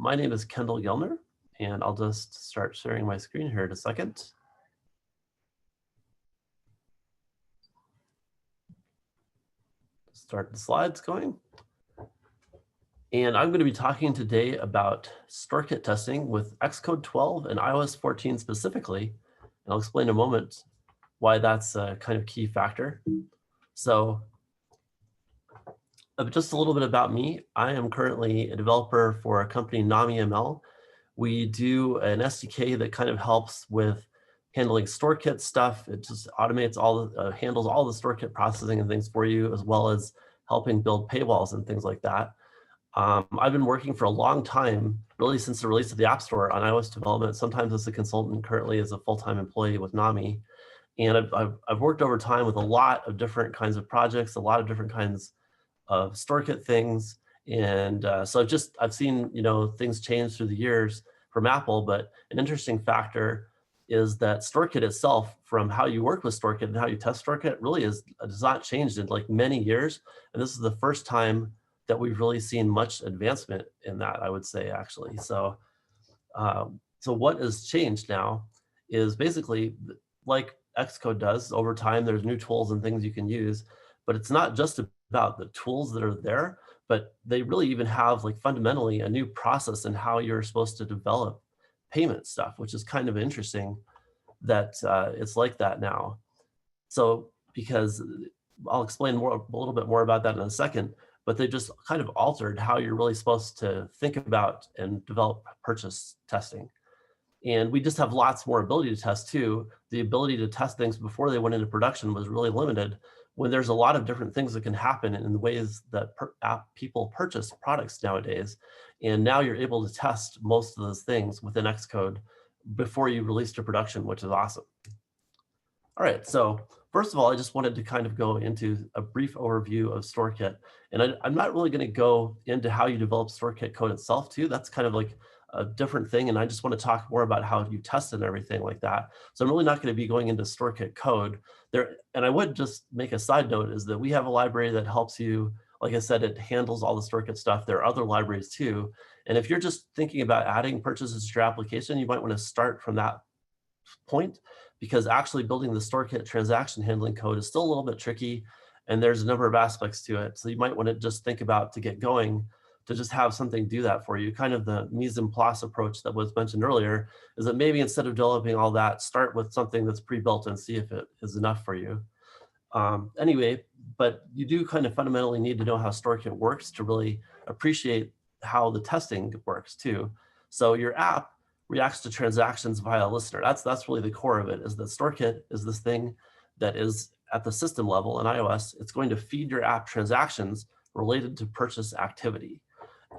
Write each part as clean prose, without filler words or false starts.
my name is Kendall Gelner, and I'll just start sharing my screen here in a second. Start the slides going. And I'm going to be talking today about StoreKit testing with Xcode 12 and iOS 14 specifically. And I'll explain in a moment why that's a kind of key factor. So just a little bit about me. I am currently a developer for a company, NamiML. We do an SDK that kind of helps with handling StoreKit stuff. It just automates all, handles all the StoreKit processing and things for you, as well as helping build paywalls and things like that. I've been working for a long time, really since the release of the App Store on iOS development, sometimes as a consultant, currently as a full-time employee with Nami. And I've worked over time with a lot of different kinds of projects, a lot of different kinds of StoreKit things. And so I've seen, things change through the years from Apple, but an interesting factor is that StoreKit itself, from how you work with StoreKit and how you test StoreKit, really has not changed in like many years. And this is the first time that we've really seen much advancement in that, I would say, actually. So, so what has changed now is basically like Xcode does. Over time, there's new tools and things you can use, but it's not just about the tools that are there, but they really even have like fundamentally a new process in how you're supposed to develop payment stuff, which is kind of interesting that it's like that now. So because I'll explain a little bit more about that in a second, but they just kind of altered how you're really supposed to think about and develop purchase testing. And we just have lots more ability to test too. The ability to test things before they went into production was really limited when there's a lot of different things that can happen in the ways that people purchase products nowadays. And now you're able to test most of those things within Xcode before you release to production, which is awesome. All right, so first of all, I just wanted to kind of go into a brief overview of StoreKit. And I'm not really going to go into how you develop StoreKit code itself too. That's kind of like a different thing. And I just want to talk more about how you test and everything like that. So I'm really not going to be going into StoreKit code there. And I would just make a side note is that we have a library that helps you. Like I said, it handles all the StoreKit stuff. There are other libraries too. And if you're just thinking about adding purchases to your application, you might want to start from that point, because actually building the StoreKit transaction handling code is still a little bit tricky. And there's a number of aspects to it. So you might want to just think about, to get going, to just have something do that for you. Kind of the mise en place approach that was mentioned earlier is that maybe instead of developing all that, start with something that's pre-built and see if it is enough for you. Anyway, but you do kind of fundamentally need to know how StoreKit works to really appreciate how the testing works too. So your app reacts to transactions via a listener. That's really the core of it, is that StoreKit is this thing that is at the system level in iOS. It's going to feed your app transactions related to purchase activity.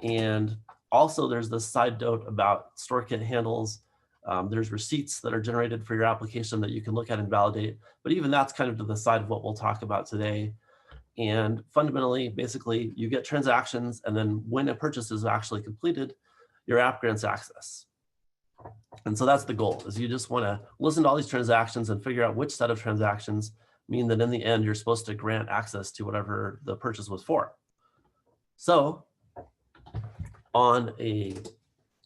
And also there's this side note about StoreKit handles. There's receipts that are generated for your application that you can look at and validate. But even that's kind of to the side of what we'll talk about today. And fundamentally, basically, you get transactions, and then when a purchase is actually completed, your app grants access. And so that's the goal, is you just want to listen to all these transactions and figure out which set of transactions mean that in the end, you're supposed to grant access to whatever the purchase was for. So on a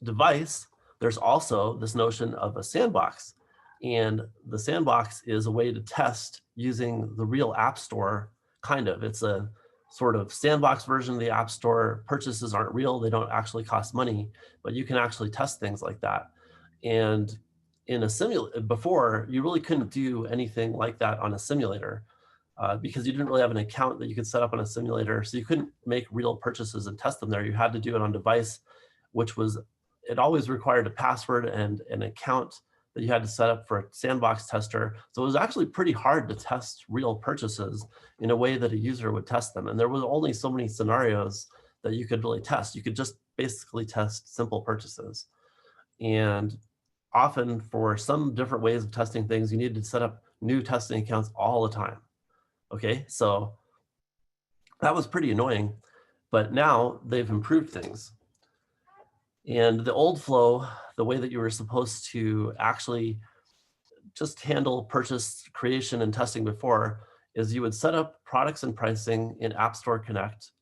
device, there's also this notion of a sandbox. And the sandbox is a way to test using the real App Store, kind of. It's a sort of sandbox version of the App Store. Purchases aren't real. They don't actually cost money, but you can actually test things like that. And in a simulator, before, you really couldn't do anything like that on a simulator because you didn't really have an account that you could set up on a simulator. So you couldn't make real purchases and test them there. You had to do it on device, which was, it always required a password and an account that you had to set up for a sandbox tester. So it was actually pretty hard to test real purchases in a way that a user would test them. And there was only so many scenarios that you could really test. You could just basically test simple purchases. And often for some different ways of testing things, you need to set up new testing accounts all the time. Okay, so that was pretty annoying, but now they've improved things. And the old flow, the way that you were supposed to actually just handle purchase creation and testing before, is you would set up products and pricing in App Store Connect.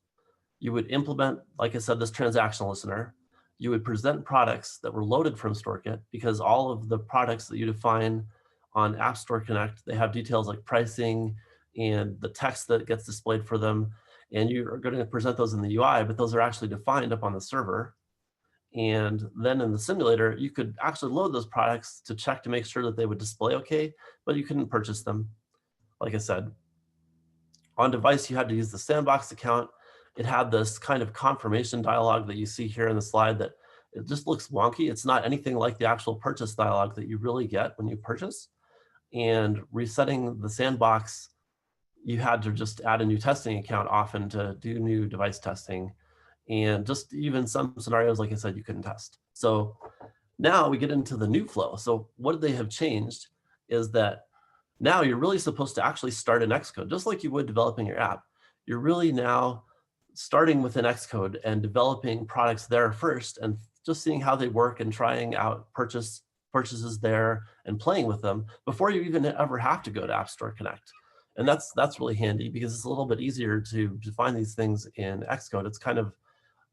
You would implement, like I said, this transaction listener. you would present products that were loaded from StoreKit, because all of the products that you define on App Store Connect, they have details like pricing and the text that gets displayed for them. And you are going to present those in the UI, but those are actually defined up on the server. And then in the simulator, you could actually load those products to check to make sure that they would display okay, but you couldn't purchase them. Like I said, on device, you had to use the Sandbox account. It had this kind of confirmation dialog that you see here in the slide that it just looks wonky. It's not anything like the actual purchase dialog that you really get when you purchase. And resetting the Sandbox, you had to just add a new testing account often to do new device testing. And just even some scenarios, like I said, you couldn't test. So now we get into the new flow. So what they have changed is that now you're really supposed to actually start in Xcode, just like you would developing your app. You're really now starting within Xcode and developing products there first and just seeing how they work and trying out purchases there and playing with them before you even ever have to go to App Store Connect. And that's really handy because it's a little bit easier to define these things in Xcode. It's kind of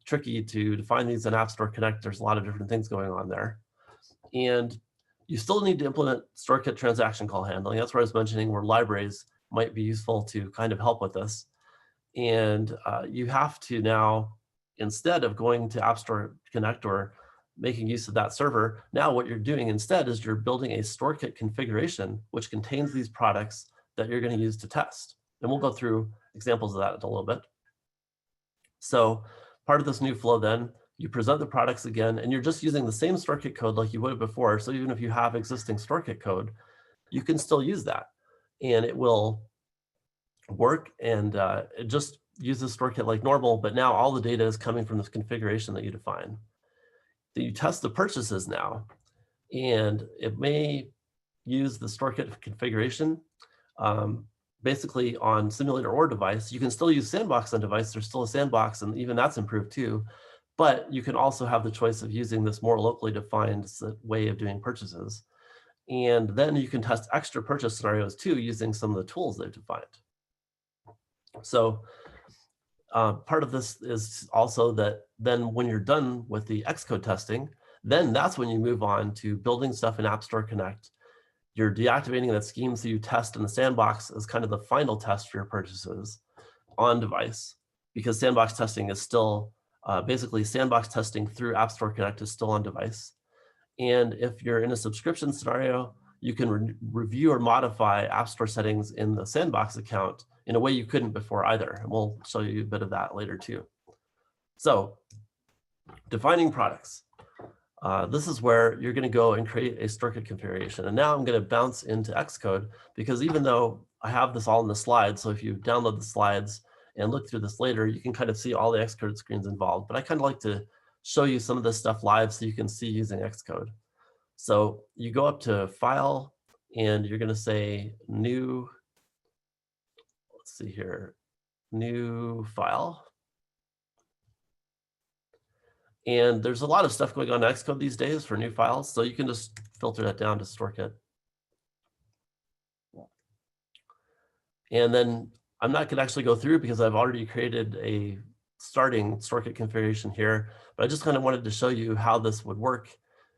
tricky to define these in App Store Connect. There's a lot of different things going on there. And you still need to implement StoreKit transaction call handling. That's where I was mentioning where libraries might be useful to kind of help with this. And you have to now, instead of going to App Store Connect or making use of that server, now what you're doing instead is you're building a StoreKit configuration, which contains these products that you're going to use to test. And we'll go through examples of that in a little bit. So part of this new flow then, you present the products again, and you're just using the same StoreKit code like you would have before. So even if you have existing StoreKit code, you can still use that. And it will work, and it just uses StoreKit like normal, but now all the data is coming from this configuration that you define. Then you test the purchases now, and it may use the StoreKit configuration basically on simulator or device. You can still use Sandbox on device. There's still a Sandbox, and even that's improved too. But you can also have the choice of using this more locally defined way of doing purchases. And then you can test extra purchase scenarios too using some of the tools they've defined. So part of this is also that then when you're done with the Xcode testing, then that's when you move on to building stuff in App Store Connect. You're deactivating that scheme so you test in the Sandbox as kind of the final test for your purchases on device, because Sandbox testing is still basically Sandbox testing through App Store Connect is still on device. And if you're in a subscription scenario, you can review or modify App Store settings in the Sandbox account in a way you couldn't before either. And we'll show you a bit of that later too. So defining products. This is where you're going to go and create a StoreKit configuration. And now I'm going to bounce into Xcode, because even though I have this all in the slides, so if you download the slides and look through this later, you can kind of see all the Xcode screens involved. But I kind of like to show you some of this stuff live so you can see using Xcode. So you go up to File, and you're going to say New, let's see here, New File. And there's a lot of stuff going on in Xcode these days for new files, so you can just filter that down to StoreKit. And then I'm not going to actually go through because I've already created a starting StoreKit configuration here, but I just kind of wanted to show you how this would work,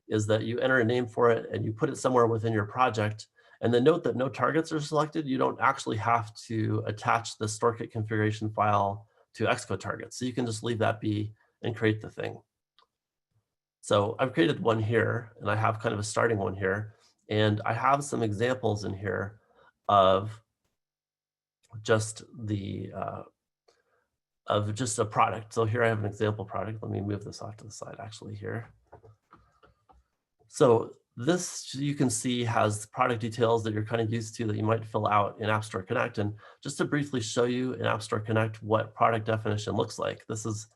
is that you enter a name for it and you put it somewhere within your project. And then note that no targets are selected. You don't actually have to attach the StoreKit configuration file to Xcode targets. So you can just leave that be and create the thing. So I've created one here, and I have kind of a starting one here. And I have some examples in here of just the a product. So here I have an example product. Let me move this off to the side actually here. So this, you can see, has product details that you're kind of used to that you might fill out in App Store Connect. And just to briefly show you in App Store Connect what product definition looks like, this is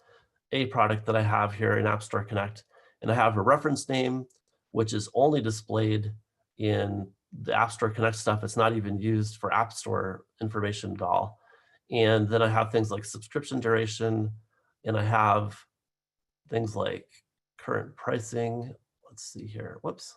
a product that I have here in App Store Connect. And I have a reference name, which is only displayed in the App Store Connect stuff. It's not even used for App Store information at all. And then I have things like subscription duration, and I have things like current pricing. Let's see here, whoops.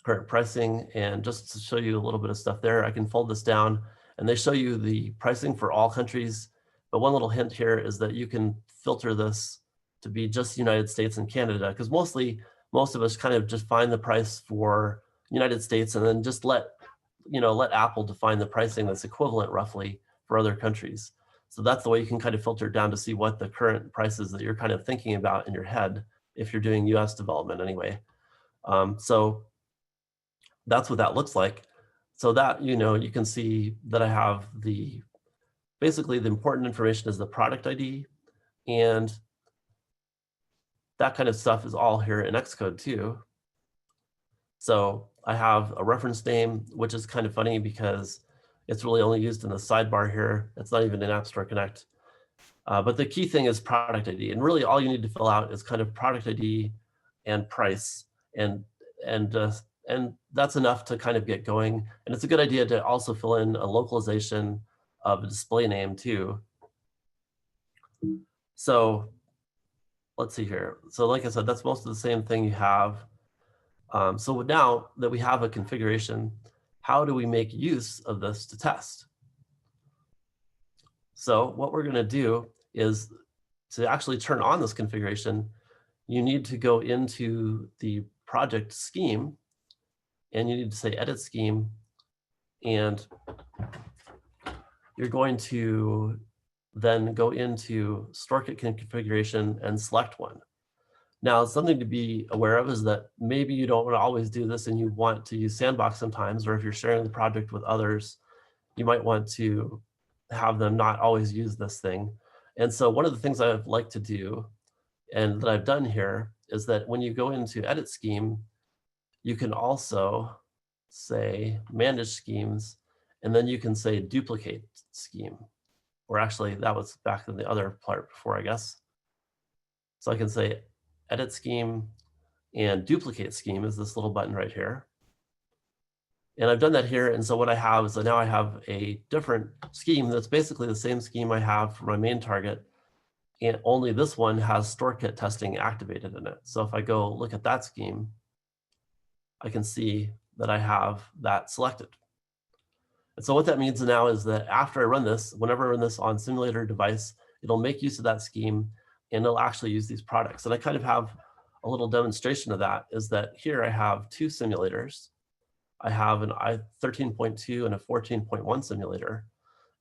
Current pricing, and just to show you a little bit of stuff there, I can fold this down, and they show you the pricing for all countries But one little hint here is that you can filter this to be just United States and Canada, because most of us kind of just find the price for United States and then just let Apple define the pricing that's equivalent roughly for other countries. So that's the way you can kind of filter down to see what the current prices that you're kind of thinking about in your head if you're doing US development anyway. So that's what that looks like. So that, you can see that I have basically the important information is the product ID, and that kind of stuff is all here in Xcode too. So I have a reference name, which is kind of funny because it's really only used in the sidebar here. It's not even in App Store Connect. But the key thing is product ID. And really all you need to fill out is kind of product ID and price. And that's enough to kind of get going. And it's a good idea to also fill in a localization of a display name too. So let's see here. So like I said, that's most of the same thing you have. So now that we have a configuration, how do we make use of this to test? So what we're going to do is to actually turn on this configuration, you need to go into the project scheme, and you need to say edit scheme, and you're going to then go into StoreKit configuration and select one. Now, something to be aware of is that maybe you don't want to always do this and you want to use Sandbox sometimes, or if you're sharing the project with others, you might want to have them not always use this thing. And so one of the things I like to do, and that I've done here, is that when you go into edit scheme, you can also say manage schemes, and then you can say duplicate scheme. Or actually, that was back in the other part before, I guess. So I can say edit scheme and duplicate scheme is this little button right here. And I've done that here. And so what I have is that now I have a different scheme that's basically the same scheme I have for my main target. And only this one has StoreKit testing activated in it. So if I go look at that scheme, I can see that I have that selected. And so what that means now is that after I run this, whenever I run this on simulator device, it'll make use of that scheme and it'll actually use these products. And I kind of have a little demonstration of that, is that here I have two simulators. I have an i13.2 and a 14.1 simulator.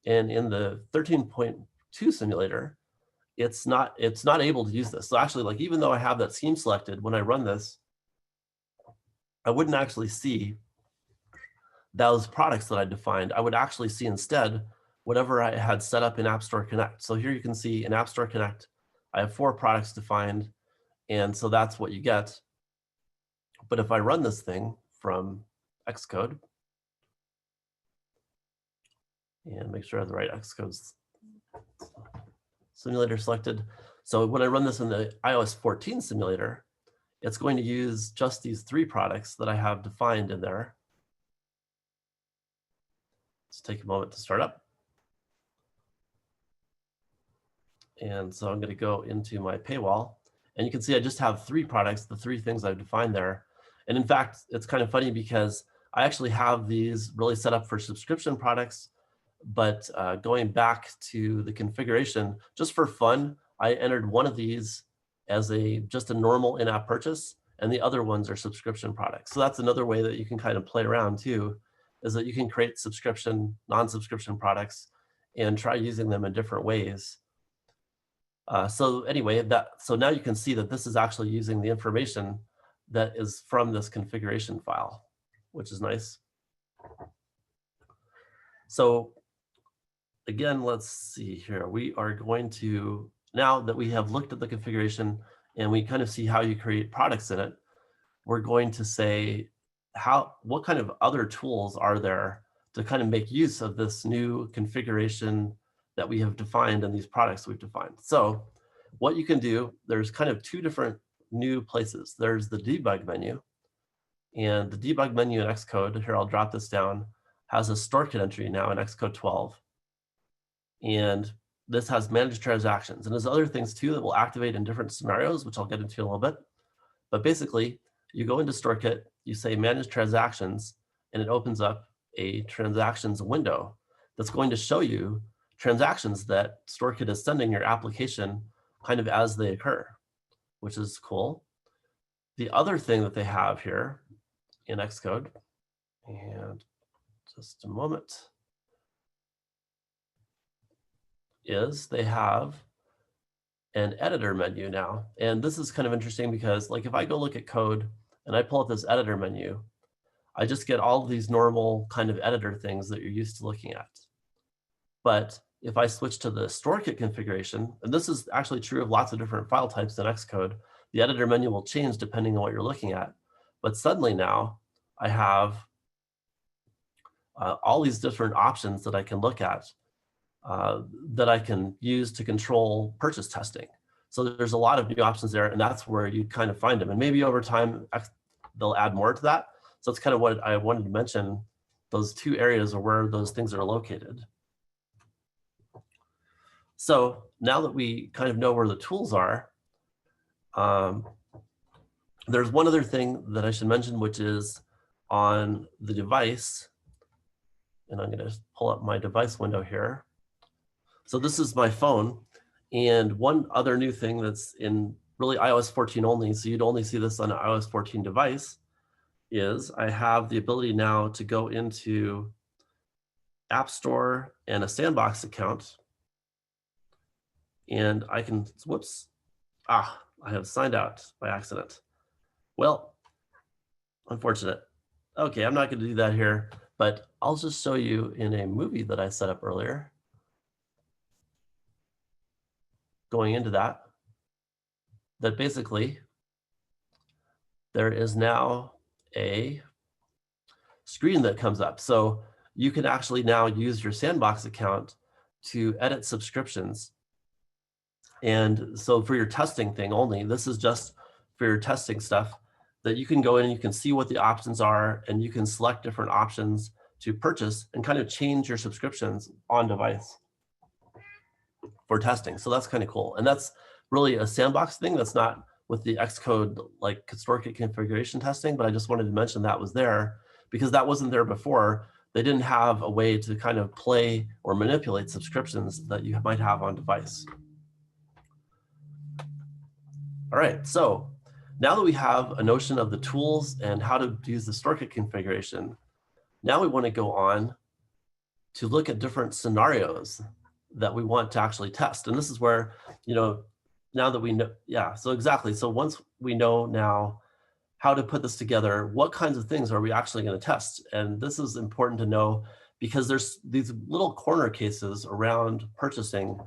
And in the 13.2 simulator, it's not able to use this. So actually, like, even though I have that scheme selected, when I run this, I wouldn't actually see those products that I defined. I would actually see instead whatever I had set up in App Store Connect. So here you can see in App Store Connect, I have 4 products defined, and so that's what you get. But if I run this thing from Xcode, and make sure I have the right Xcode simulator selected. So when I run this in the iOS 14 simulator, it's going to use just these 3 products that I have defined in there. Let's take a moment to start up. And so I'm going to go into my paywall, and you can see I just have 3 products, the 3 things I've defined there. And in fact, it's kind of funny because I actually have these really set up for subscription products, but going back to the configuration, just for fun, I entered one of these as just a normal in-app purchase, and the other ones are subscription products. So that's another way that you can kind of play around too, is that you can create subscription, non-subscription products and try using them in different ways. So anyway, so now you can see that this is actually using the information that is from this configuration file, which is nice. So again, let's see here. We are going to, now that we have looked at the configuration and we kind of see how you create products in it, we're going to say what kind of other tools are there to kind of make use of this new configuration that we have defined and these products we've defined. So what you can do, there's kind of 2 different new places. There's the debug menu, and the debug menu in Xcode, here I'll drop this down, has a StoreKit entry now in Xcode 12. And this has managed transactions. And there's other things too that will activate in different scenarios, which I'll get into in a little bit. But basically, you go into StoreKit, you say manage transactions, and it opens up a transactions window that's going to show you transactions that StoreKit is sending your application kind of as they occur, which is cool. The other thing that they have here in Xcode, and just a moment, is they have an editor menu now. And this is kind of interesting because, like, if I go look at code and I pull up this editor menu, I just get all of these normal kind of editor things that you're used to looking at. But if I switch to the StoreKit configuration, and this is actually true of lots of different file types in Xcode, the editor menu will change depending on what you're looking at. But suddenly now I have all these different options that I can look at that I can use to control purchase testing. So there's a lot of new options there, and that's where you kind of find them. And maybe over time, they'll add more to that. So that's kind of what I wanted to mention, those two areas are where those things are located. So now that we kind of know where the tools are, there's one other thing that I should mention, which is on the device. And I'm going to pull up my device window here. So this is my phone. And one other new thing that's in really iOS 14 only, so you'd only see this on an iOS 14 device, is I have the ability now to go into App Store and a Sandbox account. And I can, whoops, I have signed out by accident. Well, unfortunate. Okay, I'm not going to do that here, but I'll just show you in a movie that I set up earlier. Going into that basically there is now a screen that comes up. So you can actually now use your Sandbox account to edit subscriptions. And so for your testing thing only, this is just for your testing stuff, that you can go in and you can see what the options are, and you can select different options to purchase and kind of change your subscriptions on device for testing. So that's kind of cool. And that's really a Sandbox thing. That's not with the Xcode like StoreKit configuration testing, but I just wanted to mention that was there because that wasn't there before. They didn't have a way to kind of play or manipulate subscriptions that you might have on device. All right, so now that we have a notion of the tools and how to use the StoreKit configuration, now we want to go on to look at different scenarios that we want to actually test. And this is where, now that we know, so exactly. So once we know now how to put this together, what kinds of things are we actually going to test? And this is important to know because there's these little corner cases around purchasing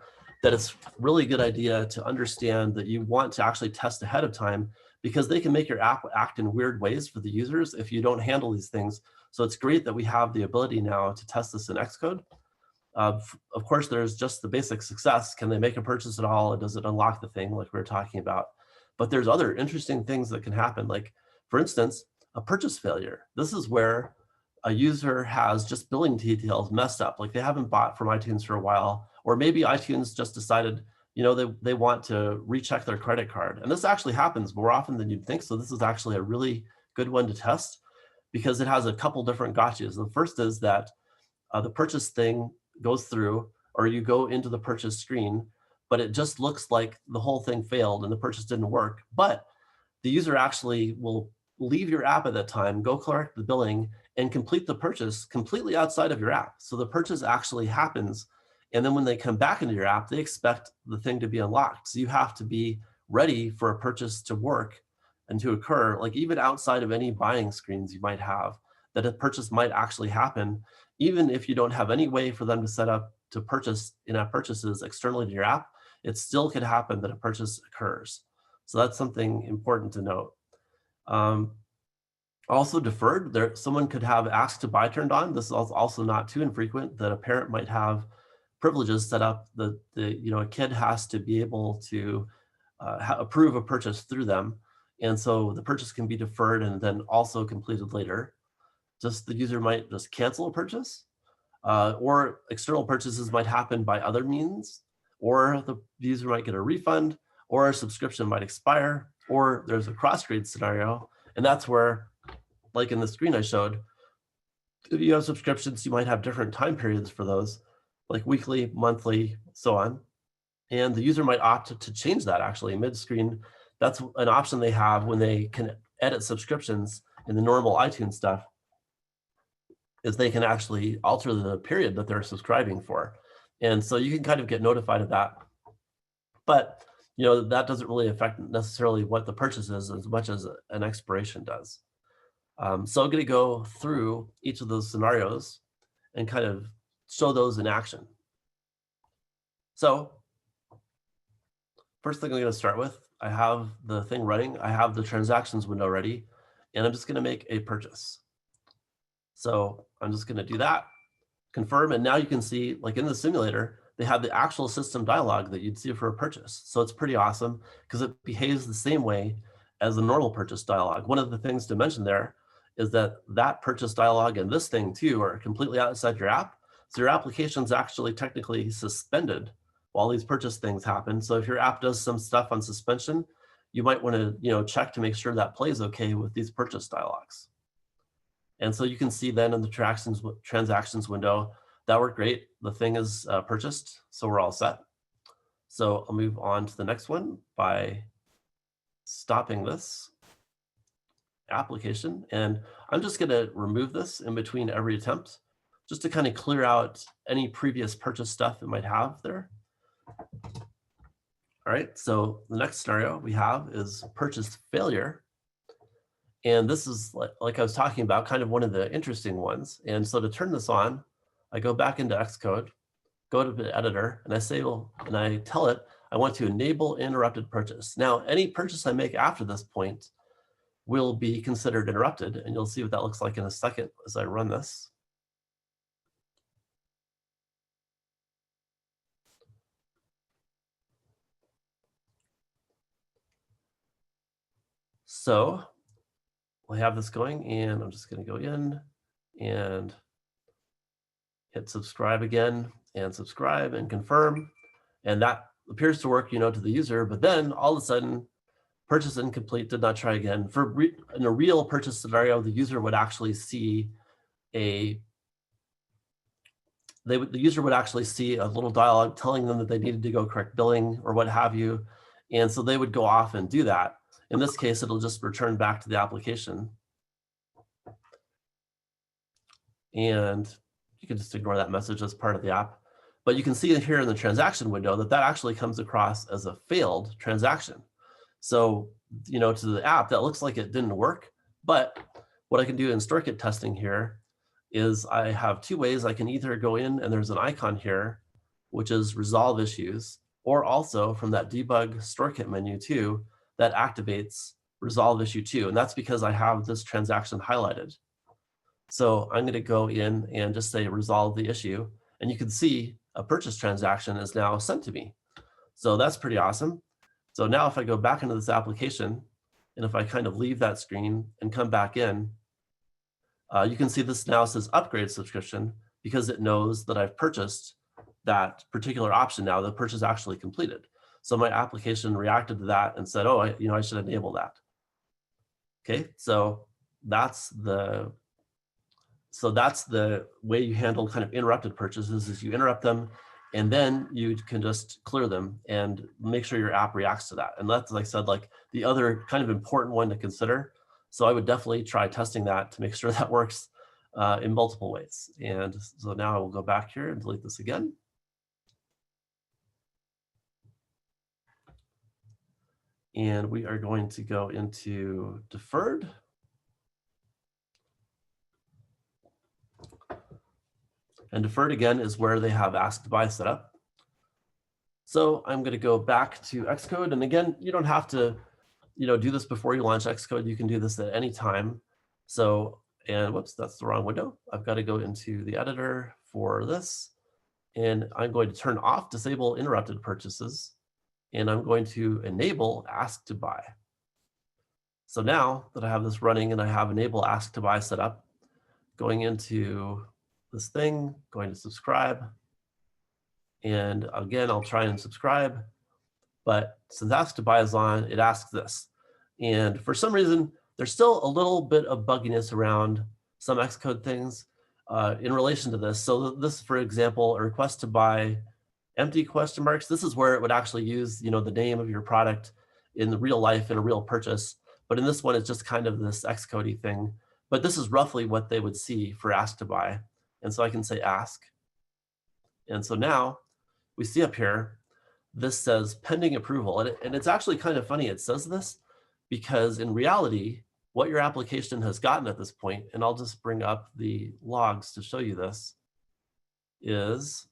that it's really a good idea to understand that you want to actually test ahead of time, because they can make your app act in weird ways for the users if you don't handle these things. So it's great that we have the ability now to test this in Xcode. Of course, there's just the basic success. Can they make a purchase at all? And does it unlock the thing like we were talking about? But there's other interesting things that can happen. Like, for instance, a purchase failure. This is where a user has just billing details messed up. Like they haven't bought from iTunes for a while, or maybe iTunes just decided, they want to recheck their credit card. And this actually happens more often than you'd think. So this is actually a really good one to test because it has a couple different gotchas. The first is that the purchase thing goes through, or you go into the purchase screen, but it just looks like the whole thing failed and the purchase didn't work. But the user actually will leave your app at that time, go correct the billing, and complete the purchase completely outside of your app. So the purchase actually happens. And then when they come back into your app, they expect the thing to be unlocked. So you have to be ready for a purchase to work and to occur, like even outside of any buying screens you might have, that a purchase might actually happen, even if you don't have any way for them to set up to purchase in-app purchases externally to your app. It still could happen that a purchase occurs. So that's something important to note. Also deferred, someone could have ask to buy turned on. This is also not too infrequent that a parent might have privileges set up that a kid has to be able to approve a purchase through them. And so the purchase can be deferred and then also completed later. Just the user might just cancel a purchase, or external purchases might happen by other means, or the user might get a refund, or a subscription might expire, or there's a cross-grade scenario. And that's where, like in the screen I showed, if you have subscriptions, you might have different time periods for those. like weekly, monthly, so on. And the user might opt to change that actually mid-screen. That's an option they have when they can edit subscriptions in the normal iTunes stuff, is they can actually alter the period that they're subscribing for. And so you can kind of get notified of that. But that doesn't really affect necessarily what the purchase is as much as an expiration does. So I'm going to go through each of those scenarios and kind of show those in action. So first thing I'm going to start with, I have the thing running. I have the transactions window ready, and I'm just going to make a purchase. So I'm just going to do that, confirm, and now you can see, like in the simulator, they have the actual system dialog that you'd see for a purchase. So it's pretty awesome because it behaves the same way as the normal purchase dialog. One of the things to mention there is that that purchase dialog and this thing too are completely outside your app. So your application's actually technically suspended while these purchase things happen. So if your app does some stuff on suspension, you might want to check to make sure that plays okay with these purchase dialogs. And so you can see then in the transactions window, that worked great. The thing is purchased, so we're all set. So I'll move on to the next one by stopping this application. And I'm just going to remove this in between every attempt, just to kind of clear out any previous purchase stuff it might have there. All right, so the next scenario we have is purchase failure. And this is, like I was talking about, kind of one of the interesting ones. And so to turn this on, I go back into Xcode, go to the editor, and I say, and I tell it, I want to enable interrupted purchase. Now, any purchase I make after this point will be considered interrupted, and you'll see what that looks like in a second as I run this. So we'll have this going, and I'm just going to go in and hit subscribe again, and subscribe and confirm. And that appears to work, to the user, but then all of a sudden, purchase incomplete, did not try again. In a real purchase scenario, the user would actually see the user would actually see a little dialog telling them that they needed to go correct billing or what have you. And so they would go off and do that. In this case, it'll just return back to the application. And you can just ignore that message as part of the app. But you can see here in the transaction window that actually comes across as a failed transaction. So, to the app, that looks like it didn't work. But what I can do in StoreKit testing here is I have two ways. I can either go in and there's an icon here, which is resolve issues, or also from that debug StoreKit menu too, that activates resolve issue 2. And that's because I have this transaction highlighted. So I'm going to go in and just say resolve the issue. And you can see a purchase transaction is now sent to me. So that's pretty awesome. So now if I go back into this application, and if I kind of leave that screen and come back in, you can see this now says upgrade subscription because it knows that I've purchased that particular option now. The purchase actually completed. So my application reacted to that and said, oh, I should enable that. Okay, so that's the way you handle kind of interrupted purchases, is you interrupt them and then you can just clear them and make sure your app reacts to that. And that's, like I said, like the other kind of important one to consider. So I would definitely try testing that to make sure that works in multiple ways. And so now I will go back here and delete this again. And we are going to go into deferred. And deferred, again, is where they have ask to buy set up. So I'm going to go back to Xcode. And again, you don't have to do this before you launch Xcode. You can do this at any time. So, and whoops, that's the wrong window. I've got to go into the editor for this. And I'm going to turn off disable interrupted purchases. And I'm going to enable ask to buy. So now that I have this running and I have enable ask to buy set up, going into this thing, going to subscribe. And again, I'll try and subscribe. But since ask to buy is on, it asks this. And for some reason, there's still a little bit of bugginess around some Xcode things. in relation to this. So this, for example, a request to buy empty question marks. This is where it would actually use, the name of your product in the real life in a real purchase. But in this one, it's just kind of this Xcode thing. But this is roughly what they would see for ask to buy. And so I can say ask. And so now we see up here, this says pending approval. And it's actually kind of funny it says this, because in reality, what your application has gotten at this point, and I'll just bring up the logs to show you this, is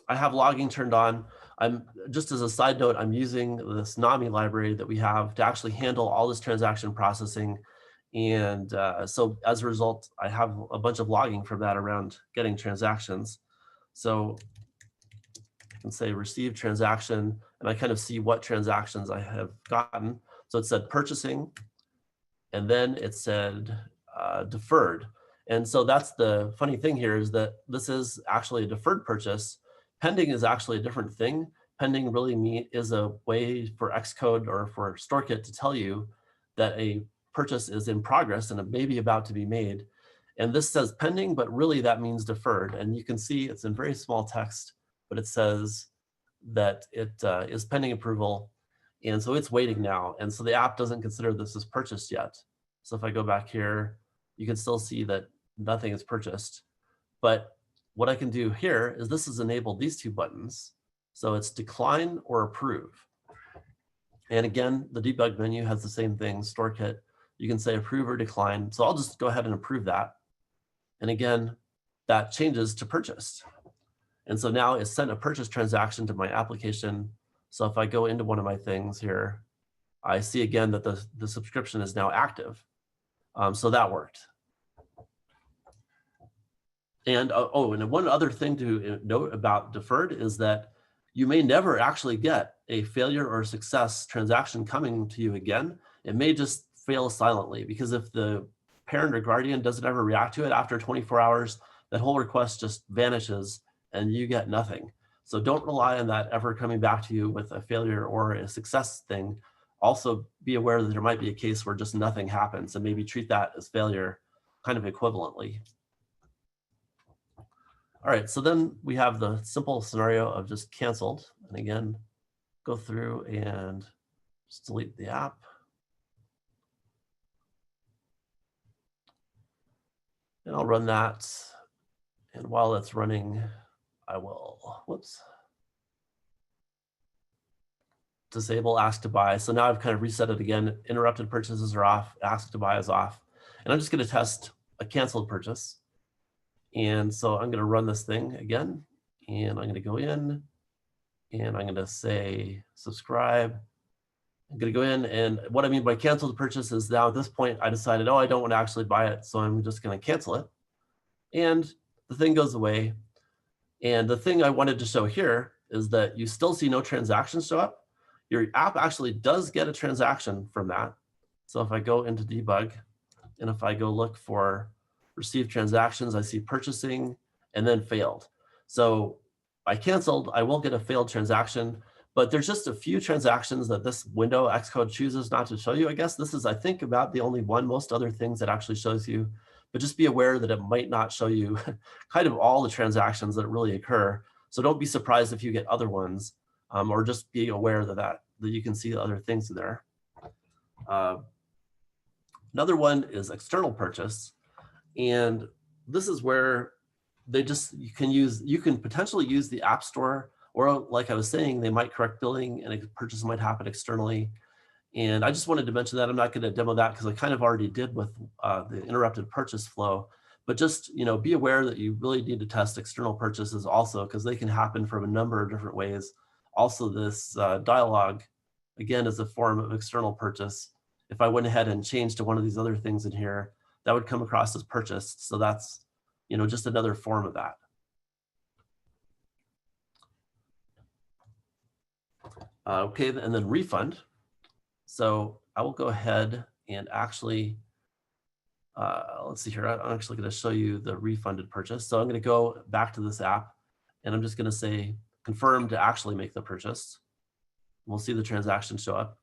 I have logging turned on. I'm just as a side note, I'm using this NAMI library that we have to actually handle all this transaction processing. And so as a result, I have a bunch of logging from that around getting transactions. So I can say receive transaction, and I kind of see what transactions I have gotten. So it said purchasing, and then it said deferred. And so that's the funny thing here, is that this is actually a deferred purchase. Pending is actually a different thing. Pending really is a way for Xcode or for StoreKit to tell you that a purchase is in progress and it may be about to be made. And this says pending, but really that means deferred. And you can see it's in very small text, but it says that it is pending approval. And so it's waiting now. And so the app doesn't consider this as purchased yet. So if I go back here, you can still see that nothing is purchased. But what I can do here is this has enabled these two buttons. So it's decline or approve. And again, the debug menu has the same thing, StoreKit. You can say approve or decline. So I'll just go ahead and approve that. And again, that changes to purchased. And so now it's sent a purchase transaction to my application. So if I go into one of my things here, I see again that the subscription is now active. So that worked. And and one other thing to note about deferred is that you may never actually get a failure or success transaction coming to you again. It may just fail silently, because if the parent or guardian doesn't ever react to it after 24 hours, that whole request just vanishes and you get nothing. So don't rely on that ever coming back to you with a failure or a success thing. Also be aware that there might be a case where just nothing happens, and maybe treat that as failure kind of equivalently. All right, so then we have the simple scenario of just canceled. And again, go through and just delete the app. And I'll run that. And while it's running, I will, disable ask to buy. So now I've kind of reset it again. Interrupted purchases are off, ask to buy is off. And I'm just going to test a canceled purchase. And so I'm going to run this thing again, and I'm going to go in, and I'm going to say subscribe. I'm going to go in, and what I mean by canceled purchase is now at this point I decided, oh, I don't want to actually buy it, so I'm just going to cancel it. And the thing goes away. And the thing I wanted to show here is that you still see no transactions show up. Your app actually does get a transaction from that. So if I go into debug, and if I go look for received transactions, I see purchasing and then failed. So I canceled, I will get a failed transaction, but there's just a few transactions that this window Xcode chooses not to show you. I guess this is, I think, about the only one. Most other things it actually shows you, but just be aware that it might not show you kind of all the transactions that really occur. So don't be surprised if you get other ones, or just be aware that you can see other things in there. Another one is external purchase. And this is where you can potentially use the App Store, or like I was saying, they might correct billing and a purchase might happen externally. And I just wanted to mention that. I'm not going to demo that because I kind of already did with the interrupted purchase flow. But just be aware that you really need to test external purchases also, because they can happen from a number of different ways. Also, this dialog, again, is a form of external purchase. If I went ahead and changed to one of these other things in here, that would come across as purchased. So that's just another form of that. Okay, and then refund. So I will go ahead and actually, let's see here. I'm actually going to show you the refunded purchase. So I'm going to go back to this app, and I'm just going to say confirm to actually make the purchase. We'll see the transaction show up.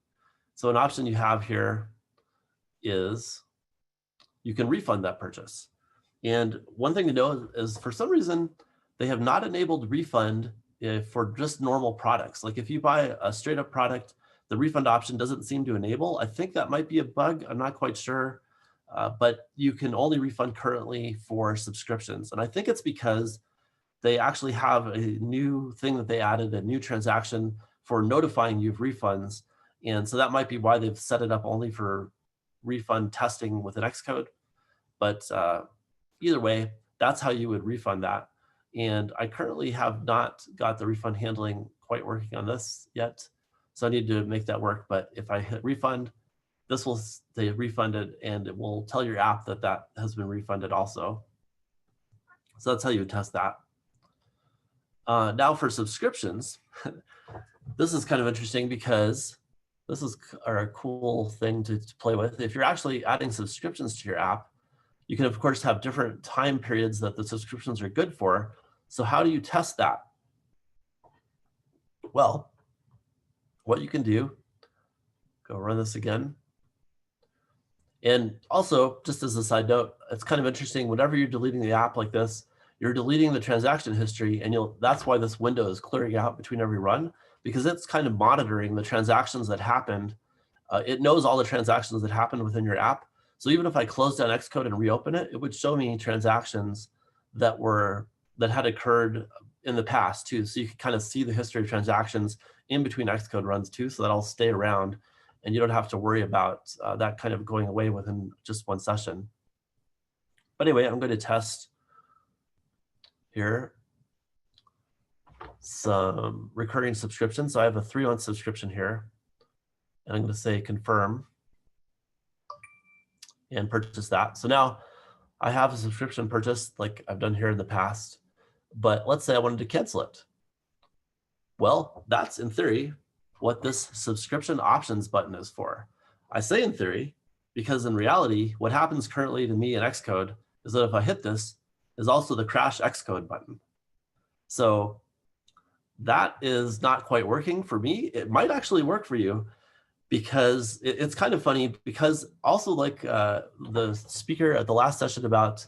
So an option you have here is you can refund that purchase. And one thing to know is for some reason, they have not enabled refund for just normal products. Like if you buy a straight up product, the refund option doesn't seem to enable. I think that might be a bug. I'm not quite sure. But you can only refund currently for subscriptions. And I think it's because they actually have a new thing that they added, a new transaction for notifying you of refunds. And so that might be why they've set it up only for refund testing within Xcode. But either way, that's how you would refund that. And I currently have not got the refund handling quite working on this yet. So I need to make that work. But if I hit refund, this will stay refunded and it will tell your app that that has been refunded also. So that's how you would test that. Now for subscriptions, this is kind of interesting because this is a cool thing to play with. If you're actually adding subscriptions to your app, you can of course have different time periods that the subscriptions are good for. So how do you test that? Well, what you can do, go run this again. And also, just as a side note, it's kind of interesting, whenever you're deleting the app like this, you're deleting the transaction history, and that's why this window is clearing out between every run, because it's kind of monitoring the transactions that happened. It knows all the transactions that happened within your app. So even if I close down Xcode and reopen it, it would show me transactions that had occurred in the past too. So you can kind of see the history of transactions in between Xcode runs too, so that'll stay around. And you don't have to worry about that kind of going away within just one session. But anyway, I'm going to test here some recurring subscriptions. So I have a 3-month subscription here. And I'm going to say confirm and purchase that. So now I have a subscription purchase like I've done here in the past. But let's say I wanted to cancel it. Well, that's in theory what this subscription options button is for. I say in theory, because in reality, what happens currently to me in Xcode is that if I hit this, is also the crash Xcode button. So that is not quite working for me. It might actually work for you because it's kind of funny, because also like the speaker at the last session about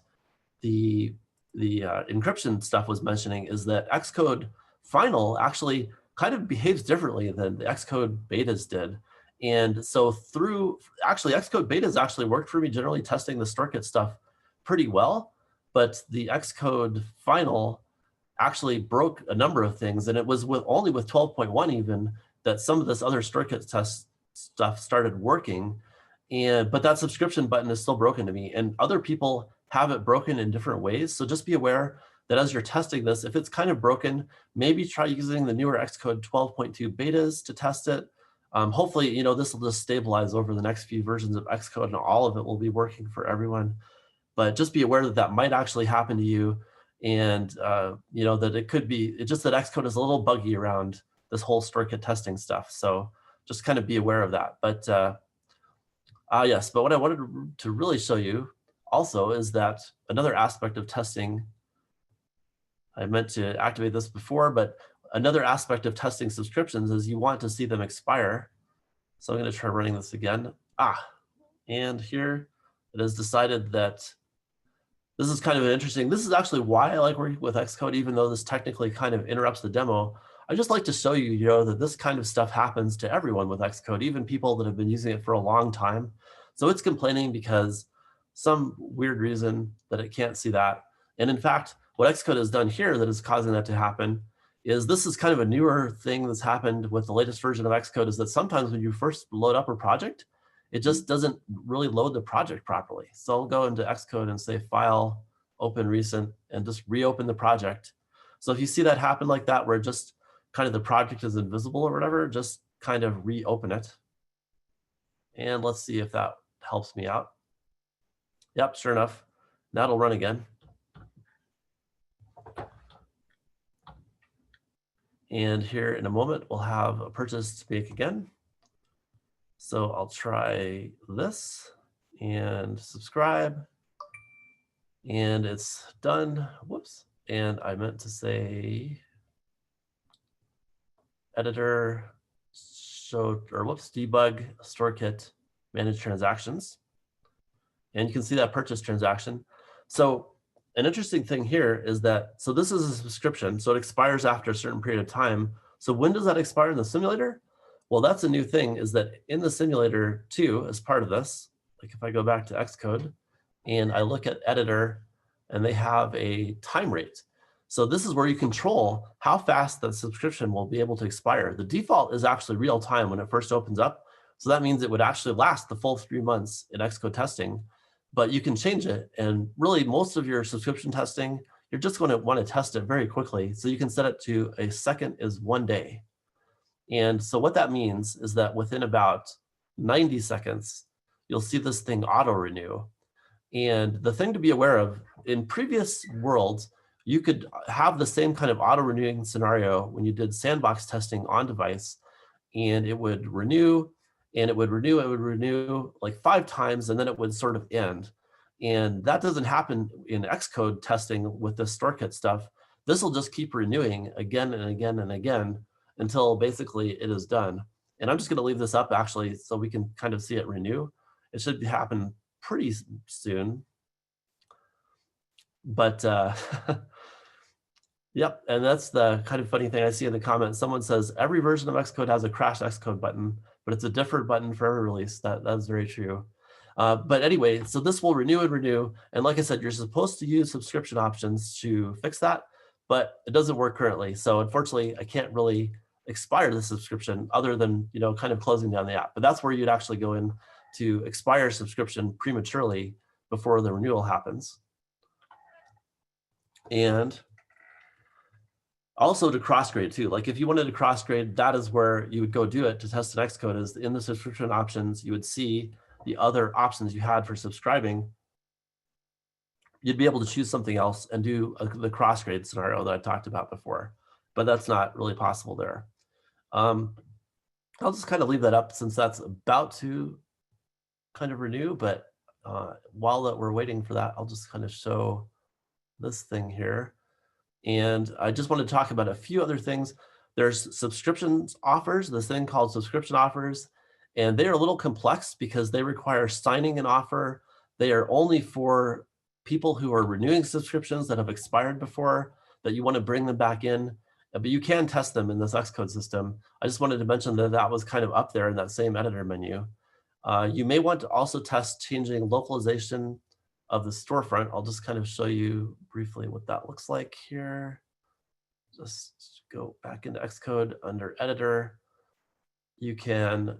the encryption stuff was mentioning, is that Xcode final actually kind of behaves differently than the Xcode betas did. And so actually Xcode betas actually worked for me generally testing the StoreKit stuff pretty well, but the Xcode final actually broke a number of things. And it was only with 12.1 even that some of this other StoreKit test stuff started working. But that subscription button is still broken to me, and other people have it broken in different ways. So just be aware that as you're testing this, if it's kind of broken, maybe try using the newer Xcode 12.2 betas to test it. Hopefully, this will just stabilize over the next few versions of Xcode, and all of it will be working for everyone. But just be aware that that might actually happen to you, and that it could be. It's just that Xcode is a little buggy around this whole StoreKit testing stuff. So just kind of be aware of that. But yes, but what I wanted to really show you also is that another aspect of testing. I meant to activate this before, but another aspect of testing subscriptions is you want to see them expire. So I'm going to try running this again. And here it is decided that this is kind of interesting. This is actually why I like working with Xcode, even though this technically kind of interrupts the demo. I just like to show you, that this kind of stuff happens to everyone with Xcode, even people that have been using it for a long time. So it's complaining because some weird reason that it can't see that. And in fact, what Xcode has done here that is causing that to happen is this is kind of a newer thing that's happened with the latest version of Xcode, is that sometimes when you first load up a project, it just doesn't really load the project properly. So I'll go into Xcode and say File, Open Recent, and just reopen the project. So if you see that happen like that, where just kind of the project is invisible or whatever, just kind of reopen it. And let's see if that helps me out. Yep, sure enough, now it'll run again. And here in a moment, we'll have a purchase to make again. So I'll try this and subscribe. And it's done. Whoops. And I meant to say editor, debug StoreKit manage transactions. And you can see that purchase transaction. So an interesting thing here is that, so this is a subscription, so it expires after a certain period of time. So when does that expire in the simulator? Well, that's a new thing, is that in the simulator too, as part of this, like if I go back to Xcode and I look at editor and they have a time rate. So this is where you control how fast the subscription will be able to expire. The default is actually real time when it first opens up. So that means it would actually last the full 3 months in Xcode testing, but you can change it. And really most of your subscription testing, you're just going to want to test it very quickly. So you can set it to a second is 1 day. And so what that means is that within about 90 seconds, you'll see this thing auto renew. And the thing to be aware of, in previous worlds, you could have the same kind of auto renewing scenario when you did sandbox testing on device, and it would renew, and it would renew like 5 times, and then it would sort of end. And that doesn't happen in Xcode testing with this StoreKit stuff. This will just keep renewing again and again and again until basically it is done. And I'm just going to leave this up actually so we can kind of see it renew. It should happen pretty soon. But yep, and that's the kind of funny thing I see in the comments. Someone says every version of Xcode has a crash Xcode button, but it's a different button for every release. That's very true. But anyway, so this will renew and renew. And like I said, you're supposed to use subscription options to fix that, but it doesn't work currently. So unfortunately, I can't really expire the subscription other than, you know, kind of closing down the app. But that's where you'd actually go in to expire subscription prematurely before the renewal happens. And also to cross-grade too. Like if you wanted to cross-grade, that is where you would go do it to test an Xcode. Is in the subscription options, you would see the other options you had for subscribing. You'd be able to choose something else and do the cross-grade scenario that I talked about before, but that's not really possible there. I'll just kind of leave that up since that's about to kind of renew, but while that we're waiting for that, I'll just kind of show this thing here. And I just want to talk about a few other things. There's subscriptions offers, this thing called subscription offers, and they are a little complex because they require signing an offer. They are only for people who are renewing subscriptions that have expired before, that you want to bring them back in, but you can test them in this Xcode system. I just wanted to mention that that was kind of up there in that same editor menu. You may want to also test changing localization of the storefront. I'll just kind of show you briefly what that looks like here. Just go back into Xcode under editor. You can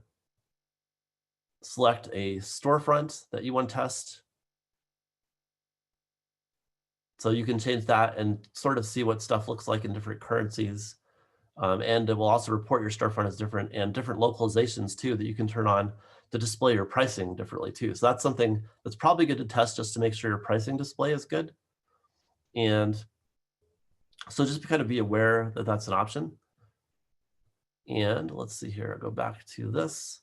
select a storefront that you want to test. So you can change that and sort of see what stuff looks like in different currencies. And it will also report your storefront as different, and different localizations too that you can turn on to display your pricing differently too. So that's something that's probably good to test just to make sure your pricing display is good. And so just kind of be aware that that's an option. And let's see here, I'll go back to this.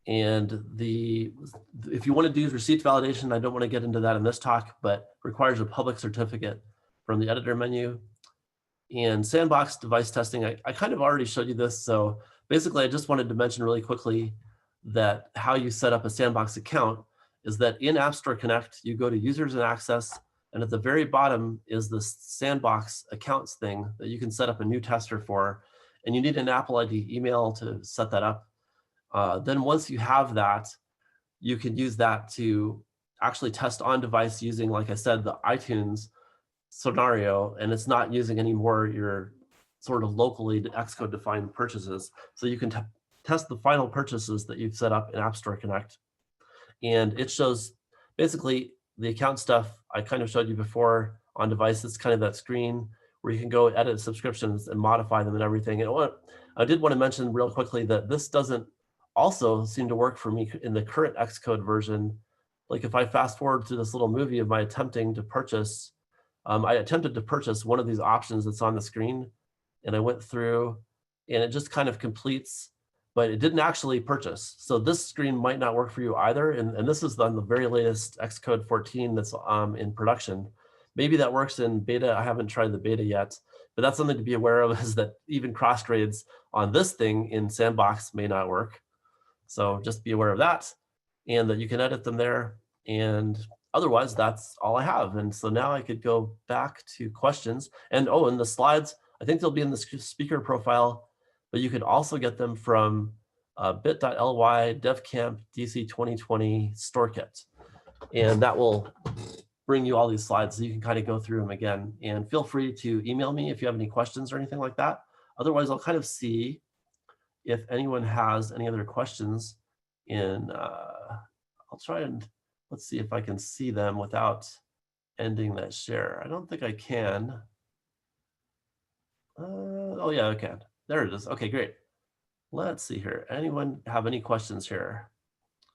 And if you want to do receipt validation, I don't want to get into that in this talk, but requires a public certificate from the editor menu. And sandbox device testing, I kind of already showed you this. So basically, I just wanted to mention really quickly that how you set up a sandbox account is that in App Store Connect, you go to users and access, and at the very bottom is this sandbox accounts thing that you can set up a new tester for, and you need an Apple ID email to set that up. Then once you have that, you can use that to actually test on device using, like I said, the iTunes scenario, and it's not using anymore your sort of locally Xcode defined purchases. So you can test the final purchases that you've set up in App Store Connect. And it shows basically the account stuff I kind of showed you before on device. It's kind of that screen where you can go edit subscriptions and modify them and everything. And I did want to mention real quickly that this doesn't also seem to work for me in the current Xcode version. Like if I fast forward to this little movie of my attempting to purchase, I attempted to purchase one of these options that's on the screen, and I went through and it just kind of completes, but it didn't actually purchase. So this screen might not work for you either. And this is on the very latest Xcode 14 that's in production. Maybe that works in beta. I haven't tried the beta yet, but that's something to be aware of, is that even cross grades on this thing in Sandbox may not work. So just be aware of that, and that you can edit them there. And otherwise, that's all I have. And so now I could go back to questions. And oh, and the slides, I think they'll be in the speaker profile, but you could also get them from bit.ly devcampdc 2020 StoreKit. And that will bring you all these slides so you can kind of go through them again. And feel free to email me if you have any questions or anything like that. Otherwise, I'll kind of see if anyone has any other questions in, I'll try and let's see if I can see them without ending that share. I don't think I can. Oh yeah, I can. There it is. Okay, great. Let's see here. Anyone have any questions here?